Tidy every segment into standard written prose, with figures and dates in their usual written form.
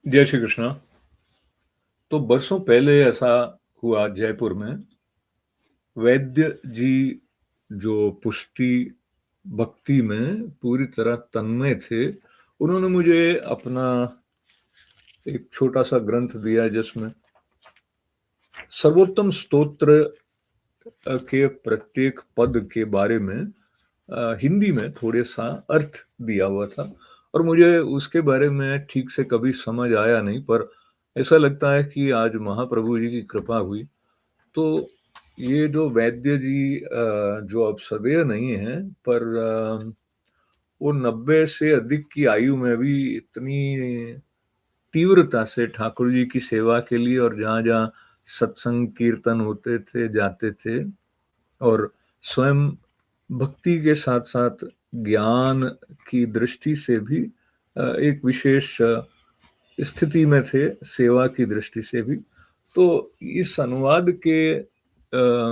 जय श्री कृष्णा। तो बरसों पहले ऐसा हुआ जयपुर में, वैद्य जी जो पुष्टि भक्ति में पूरी तरह तन्मय थे, उन्होंने मुझे अपना एक छोटा सा ग्रंथ दिया जिसमें सर्वोत्तम स्तोत्र के प्रत्येक पद के बारे में हिंदी में थोड़े सा अर्थ दिया हुआ था। और मुझे उसके बारे में ठीक से कभी समझ आया नहीं, पर ऐसा लगता है कि आज महाप्रभु जी की कृपा हुई। तो ये जो वैद्य जी जो अब सदैव नहीं है, पर वो 90 से अधिक की आयु में भी इतनी तीव्रता से ठाकुर जी की सेवा के लिए और जहाँ जहाँ सत्संग कीर्तन होते थे जाते थे, और स्वयं भक्ति के साथ साथ ज्ञान की दृष्टि से भी एक विशेष स्थिति में थे, सेवा की दृष्टि से भी। तो इस अनुवाद के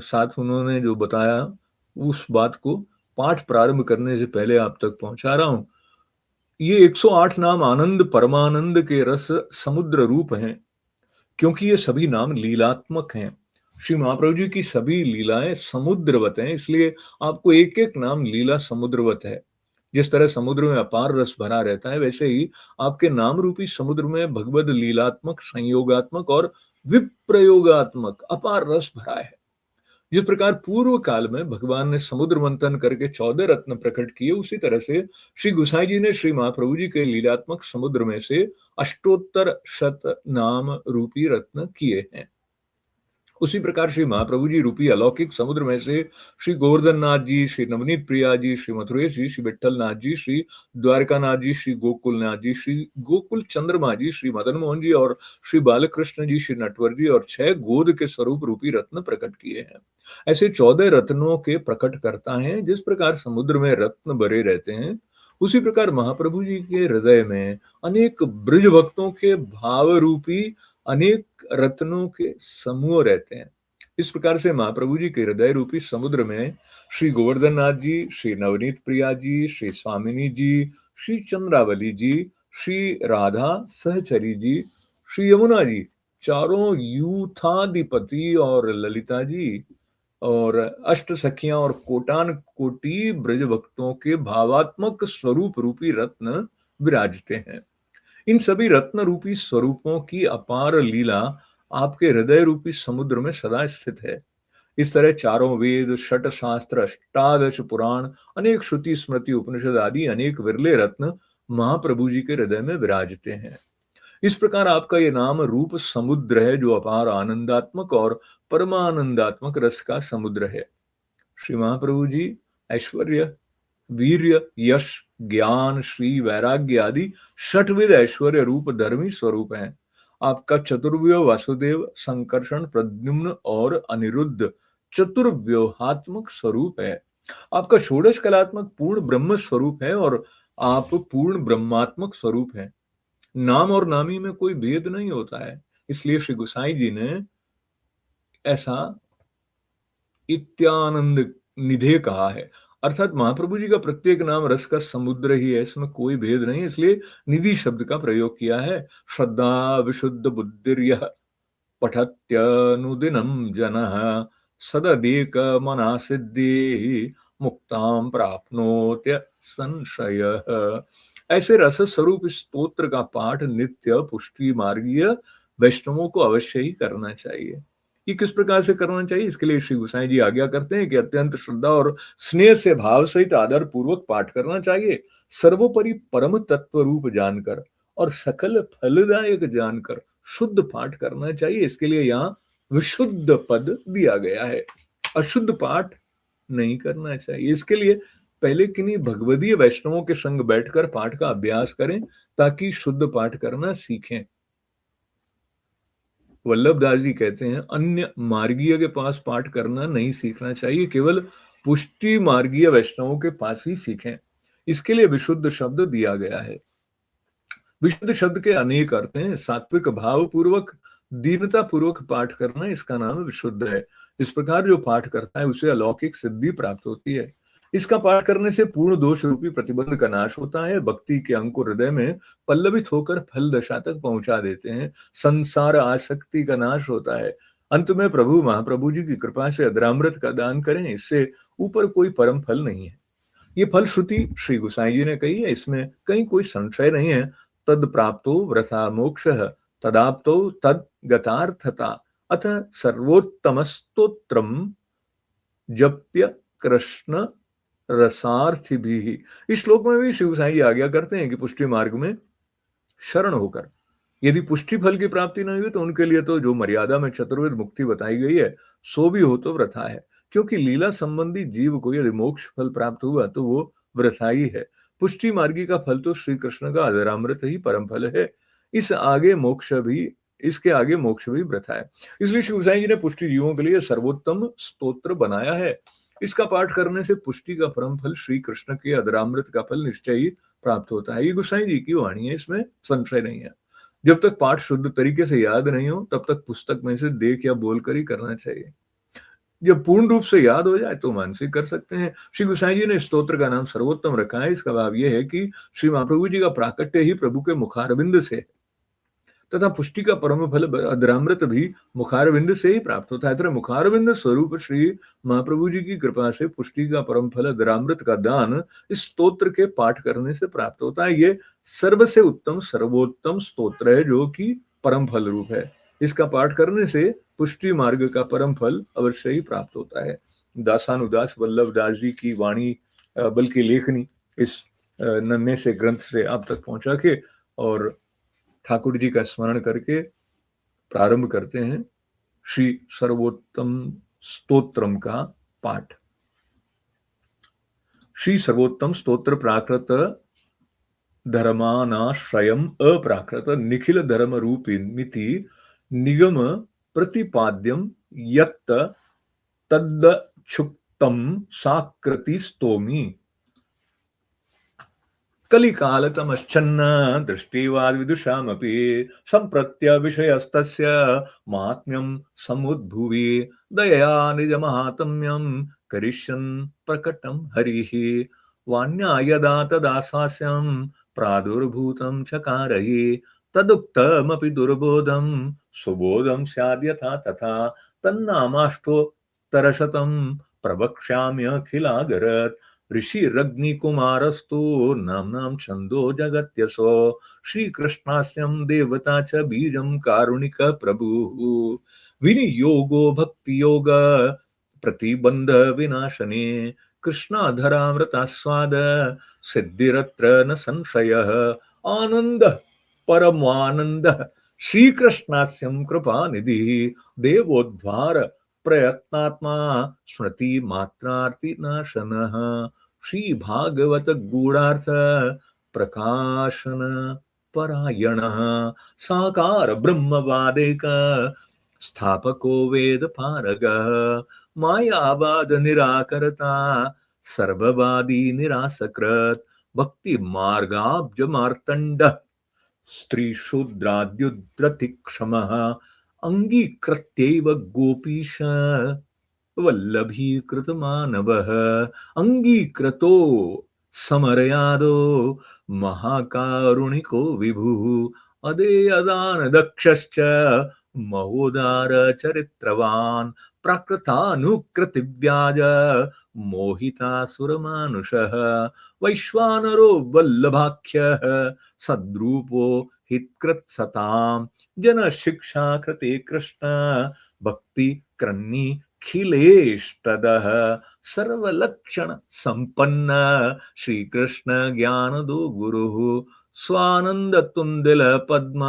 साथ उन्होंने जो बताया, उस बात को पाठ प्रारंभ करने से पहले आप तक पहुंचा रहा हूं। ये 108 नाम आनंद परमानंद के रस समुद्र रूप हैं, क्योंकि ये सभी नाम लीलात्मक हैं। श्री महाप्रभु जी की सभी लीलाएं समुद्रवत हैं, इसलिए आपको एक एक नाम लीला समुद्रवत है। जिस तरह समुद्र में अपार रस भरा रहता है, वैसे ही आपके नाम रूपी समुद्र में भगवद लीलात्मक, संयोगात्मक और विप्रयोगात्मक अपार रस भरा है। जिस प्रकार पूर्व काल में भगवान ने समुद्र मंथन करके 14 रत्न प्रकट किए, उसी तरह से श्री गुसाई जी ने श्री महाप्रभु जी के लीलात्मक समुद्र में से अष्टोत्तर शत नाम रूपी रत्न किए हैं। उसी प्रकार श्री महाप्रभु जी रूपी अलौकिक समुद्र में से श्री गोवर्धन नाथ जी, श्री नवनीत प्रिया जी, श्री मथुरेश जी, श्री विठल नाथ जी, श्री द्वारकानाथ जी, श्री गोकुल नाथ जी, श्री गोकुल चंद्रमा जी, श्री मदन मोहन जी और श्री बालकृष्ण जी, श्री नटवर जी और 6 गोद के स्वरूप रूपी रत्न प्रकट किए हैं। ऐसे 14 रत्नों के प्रकट करता है। जिस प्रकार समुद्र में रत्न भरे रहते हैं, उसी प्रकार महाप्रभु जी के हृदय में अनेक ब्रज भक्तों के भाव रूपी अनेक रत्नों के समूह रहते हैं। इस प्रकार से महाप्रभु जी के हृदय रूपी समुद्र में श्री गोवर्धन नाथ जी, श्री नवनीत प्रिया जी, श्री स्वामिनी जी, श्री चंद्रावली जी, श्री राधा सहचरी जी, श्री यमुना जी, चारों यूथाधिपति और ललिता जी और अष्ट सखियां और कोटान कोटि ब्रज भक्तों के भावात्मक स्वरूप रूपी रत्न विराजते हैं। इन सभी रत्न रूपी स्वरूपों की अपार लीला आपके हृदय रूपी समुद्र में सदा स्थित है। इस तरह चारों वेद, षट शास्त्र, अष्टादश पुराण, अनेक श्रुति स्मृति उपनिषद आदि अनेक विरले रत्न महाप्रभु जी के हृदय में विराजते हैं। इस प्रकार आपका ये नाम रूप समुद्र है, जो अपार आनंदात्मक और परमानंदात्मक रस का समुद्र है। श्री महाप्रभु जी ऐश्वर्य, वीर्य, यश, ज्ञान, श्री, वैराग्य आदि षटविध ऐश्वर्य रूप धर्मी स्वरूप हैं। आपका चतुर्व्यूह वासुदेव, संकर्षण, प्रद्युम्न और अनिरुद्ध चतुर्व्यूहात्मक स्वरूप है। आपका षोडश कलात्मक पूर्ण ब्रह्म स्वरूप है और आप पूर्ण ब्रह्मात्मक स्वरूप है। नाम और नामी में कोई भेद नहीं होता है। इसलिए श्री गोसाई जी ने ऐसा इत्यानंद निधे कहा है। अर्थात महाप्रभु जी का प्रत्येक नाम रस का समुद्र ही है, इसमें कोई भेद नहीं, इसलिए निधि शब्द का प्रयोग किया है। श्रद्धा विशुद्ध बुद्धिर्यः पठत्यनुदिनं जनः सददेक मना सिद्धि मुक्तां प्राप्नोत्य संशयः। ऐसे रस स्वरूप इस स्तोत्र का पाठ नित्य पुष्टि मार्गीय वैष्णवों को अवश्य ही करना चाहिए। ये किस प्रकार से करना चाहिए, इसके लिए श्री गोसाई जी आज्ञा करते हैं कि अत्यंत श्रद्धा और स्नेह से भाव सहित आदर पूर्वक पाठ करना चाहिए। सर्वोपरि परम तत्व रूप जानकर और सकल फलदायक जानकर शुद्ध पाठ करना चाहिए। इसके लिए यहाँ विशुद्ध पद दिया गया है। अशुद्ध पाठ नहीं करना चाहिए। इसके लिए पहले किन्हीं भगवदीय वैष्णवों के संग बैठकर पाठ का अभ्यास करें, ताकि शुद्ध पाठ करना सीखें। वल्लभ दास जी कहते हैं, अन्य मार्गीय के पास पाठ करना नहीं सीखना चाहिए, केवल पुष्टि मार्गीय वैष्णवों के पास ही सीखें। इसके लिए विशुद्ध शब्द दिया गया है। विशुद्ध शब्द के अनेक अर्थ हैं। सात्विक भाव पूर्वक, दीनता पूर्वक पाठ करना, इसका नाम विशुद्ध है। इस प्रकार जो पाठ करता है उसे अलौकिक सिद्धि प्राप्त होती है। इसका पाठ करने से पूर्ण दोष रूपी प्रतिबंध का नाश होता है। भक्ति के अंकुर हृदय में पल्लवित होकर फल दशा तक पहुंचा देते हैं। संसार आसक्ति का नाश होता है। अंत में प्रभु महाप्रभु जी की कृपा से अधरामृत का दान करें, इससे ऊपर कोई परम फल नहीं है। ये फल श्रुति श्री गोसाई जी ने कही है, इसमें कहीं कोई संशय नहीं है। तद प्राप्तो वृथा मोक्ष तदाप्तो तद गतार्थता अथ सर्वोत्तम स्तोत्रम जप्य कृष्ण रसार्थी भी। इस श्लोक में भी शिव गोसाई जी आज्ञा करते हैं कि पुष्टि मार्ग में शरण होकर यदि पुष्टि फल की प्राप्ति नहीं हुई तो उनके लिए तो जो मर्यादा में चतुर्विध मुक्ति बताई गई है सो भी हो तो वृथा है, क्योंकि लीला संबंधी जीव को यदि मोक्ष फल प्राप्त हुआ तो वो वृथा ही है। पुष्टि मार्गी का फल तो श्री कृष्ण का अधरामृत ही परम फल है। इस आगे मोक्ष भी इसके आगे मोक्ष भी वृथा है। इसलिए शिव गोसाई जी ने पुष्टि जीवों के लिए सर्वोत्तम स्तोत्र बनाया है। इसका पाठ करने से पुष्टि का परम फल श्री कृष्ण के अधरामृत का फल निश्चय ही प्राप्त होता है। ये गोसाई जी की वाणी है, इसमें संशय नहीं है। जब तक पाठ शुद्ध तरीके से याद नहीं हो तब तक पुस्तक में से देख या बोलकर ही करना चाहिए। जब पूर्ण रूप से याद हो जाए तो मानसिक कर सकते हैं। श्री गोसाई जी ने स्तोत्र का नाम सर्वोत्तम रखा है। इसका भाव यह है कि श्री महाप्रभु जी का प्राकट्य ही प्रभु के मुखारविंद से है, तथा पुष्टि का परम फल अधरामृत भी मुखारविंद से ही प्राप्त होता है। मुखारविंद स्वरूप श्री महाप्रभु जी की कृपा से पुष्टि का परम फल अधरामृत का दान इस स्तोत्र के पाठ करने से प्राप्त होता है। ये सर्व से उत्तम सर्वोत्तम स्तोत्र है जो कि परम फल रूप है। इसका पाठ करने से पुष्टि मार्ग का परम फल अवश्य ही प्राप्त होता है। दासानुदास वल्लभ दास जी की वाणी बल्कि लेखनी इस नन्हे से ग्रंथ से आप तक पहुंचा के और ठाकुर जी का स्मरण करके प्रारंभ करते हैं श्री सर्वोत्तम स्तोत्रम का पाठ। श्री सर्वोत्तम स्तोत्र प्राकृत धर्मानाश्रयम अप्राकृत निखिल धर्म रूपिमिति निगम प्रतिपाद्यम यत्त तद्दक्षुप्तम साकृति स्तोमी। कलिकालतमश्चन्न दृष्टिवाद विदुषामपि संप्रत्य विषयस्तस्य महात्म्यं समुद्भुवि दयया निजमाहात्म्यं करिष्यन् प्रकटं हरिः वाण्या यदा तदा स्वास्यं प्रादुर्भूतं चकारहि तदुक्तमपि दुर्बोधं सुबोधं स्याद्यथा तथा तन्नामाष्टोत्तरशतं प्रवक्ष्याम्यखिलागरत् ऋषिरग्निकुमारस्तु नाम्नां छन्दो जगत्यसो श्रीकृष्णास्यं देवता च बीजं कारुणिक प्रभुः विनियोगो भक्तियोग प्रतिबन्ध विनाशने कृष्णाधरामृतास्वाद सिद्धिरत्र न संशयः आनन्द परमानन्द श्रीकृष्णास्यं कृपानिधिः देवोद्धार प्रयत्नात्मा स्मृति मात्रार्तिनाशनः श्री भागवत गूढ़ार्थ प्रकाशन परायणः साकार ब्रह्मवादेक स्थापको वेद पारगः मायावाद निराकरता सर्ववादी निरासकृत भक्ति मार्गाब्ज मार्तंड स्त्री शूद्राद्युद्रतिक्षमः अंगीकृत्यैव गोपीश वल्लभीकृतमानवः अंगीकृतो समरयादो महाकारुणिको विभुः अदेयदान दक्षश्च महोदार चरित्रवान् प्राकृतानुकृतिव्याज मोहितासुरमानुषः वैश्वानरो वल्लभाख्यः सद्रूपो हितकृत्सताम् जन शिक्षा कृते कृष्ण भक्ति क्रन्नी खिलेष्टदः सर्वलक्षण संपन्न श्री कृष्ण ज्ञान दो गुरुः स्वानंद तुंदिल पद्म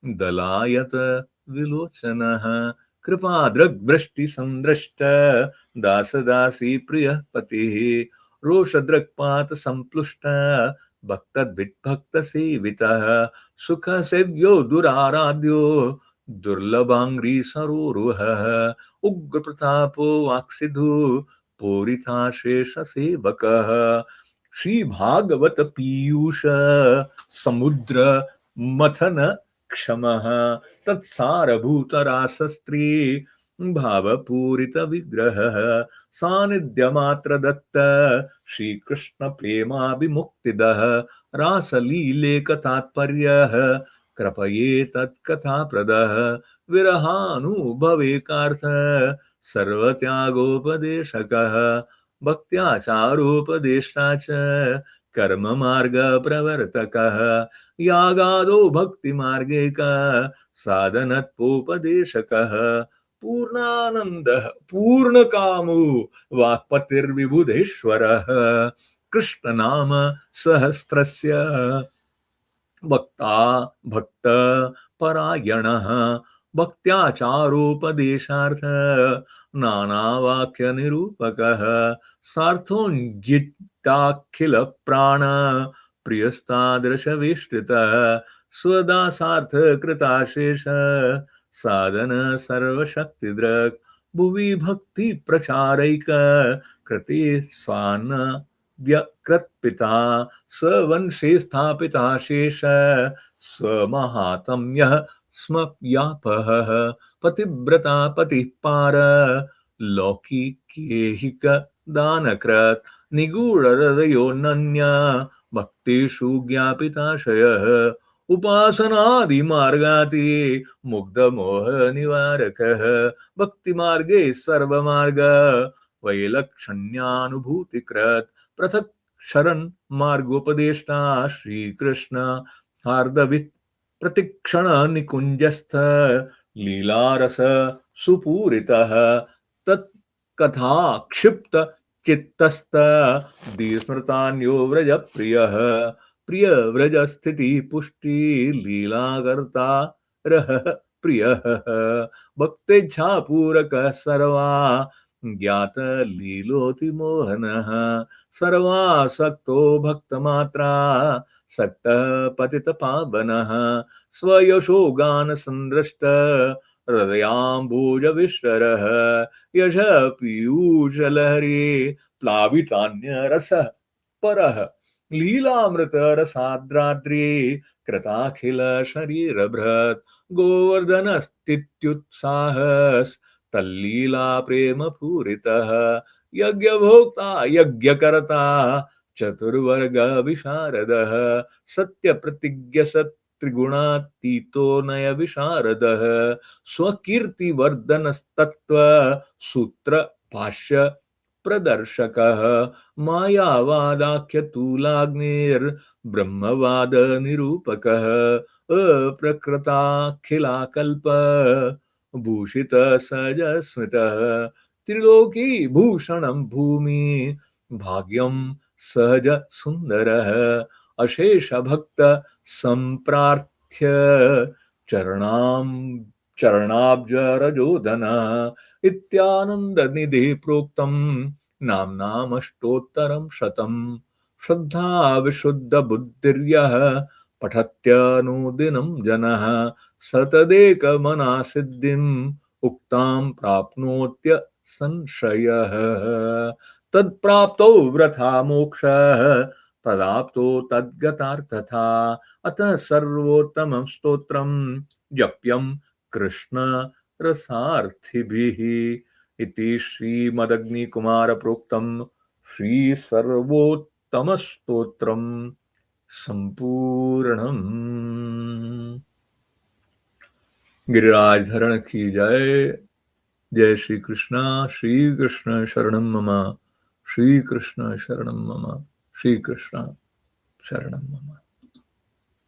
दलायत विलोचनः कृपा दृग्वृष्टि संदृष्ट दास दासी प्रिय पतिः रोष दृक्पात संप्लुष्ट भक्त विभक्त सेवितः सुख सेव्यो दुराराध्यो दुर्लभांग्री सरोरुहः उग्र प्रतापो वाक्सिधु पूरिताशेष सेवकः श्री भागवत पीयूष समुद्र मथन क्षमः तत्सारभूत रासस्त्री भावपूरित विग्रहः सानिध्यमात्र दत्त श्रीकृष्ण प्रेमाभिमुक्तिदः रासलीलेक तात्पर्यः कृपये तत्कथाप्रदः विरहानुभवेकार्थ सर्वत्यागोपदेशकः भक्त्याचारोपदेष्टा च कर्म मार्ग प्रवर्तकः यागादो भक्ति मार्गे का साधनत्वोपदेशकः पूर्णानन्दः पूर्णकामो वाक्पतिर्विबुधेश्वरः कृष्णनाम सहस्रस्य भक्ता भक्त परायणः भक्त्याचारोपदेशार्थ नानावाक्य निरूपकः सार्थोऽखिल प्राण प्रियस्तादृशविष्टृतः स्वदासार्थ कृताशेष साधन सर्वशक्तिदृक् भुवि भक्ति प्रचारैक कृते स्वान्न व्यकृत्पिता स वंशे स्थापिता शेष स्वमहात्म्यः स्म व्यापः पतिव्रता पतिः पार लौकिकेहिक दानकृत् निगूढहृदयोऽनन्या भक्तेषु ज्ञापिताशयः उपासनादिमार्गाति मुग्धमोह निवारकः भक्तिमार्गे सर्वमार्ग वैलक्षण्यानुभूतिकृत् पृथक् शरण मार्गोपदेष्टा श्रीकृष्ण हार्दवित् प्रतिक्षण निकुंजस्थ लीलारस सुपूरितः तत्कथा क्षिप्त चित्तस्त विस्मृतान्यो व्रज प्रियः प्रिय व्रज स्थिति पुष्टि लीला करता रह प्रियः भक्तेच्छा पूरक सर्वा ज्ञात लीलोति मोहनः सर्वासक्तो भक्तमात्रा सक्तः पतितपावनः स्वयशो गान संदृष्ट हृदयाम्बुजविष्टरः यश पीयूषलहरी प्लावितान्यरसः परः लीलामृत रसाद्राद्री कृताखिल शरीरभृत् गोवर्धनस्थित्युत्साहस् तल्लीला प्रेम पूरितः यज्ञभोक्ता यज्ञकर्ता चतुर्वर्ग विशारदः सत्य प्रतिज्ञ त्रिगुणातीतो नय विशारदः स्वकीर्ति वर्धनस्तत्व सूत्र भाष्य प्रदर्शकः मायावादाख्यतूलाग्निर्ब्रह्मवाद निरूपकः अप्रकृताखिलाकल्प भूषित सज स्मृतः त्रिलोकी भूषणं भूमि भाग्यं सहज सुंदरः अशेष भक्त संप्रार्थ्य चरणाम चरणाब्ज रजोदन इत्यानंद निधि प्रोक्तम नाम्नामष्टोत्तरं शतम् श्रद्धा विशुद्ध बुद्धिर्यः पठत्यनुदिनं जनः सतदेकमना सिद्धिम् उक्तां प्राप्नोत्य संशयः तत्प्राप्तो वृथा मोक्षः तदाप्तो तद्गतार्थथा अतः सर्वोत्तमं स्तोत्रं जप्यं कृष्ण रसार्थिभिः इति श्रीमदग्निकुमार प्रोक्तं श्री सर्वोत्तम स्तोत्रं संपूर्णम्। गिरिराज की जय। जय श्री कृष्ण शरणं मम, श्री कृष्ण शरणं मम, श्री कृष्ण शरणं मम।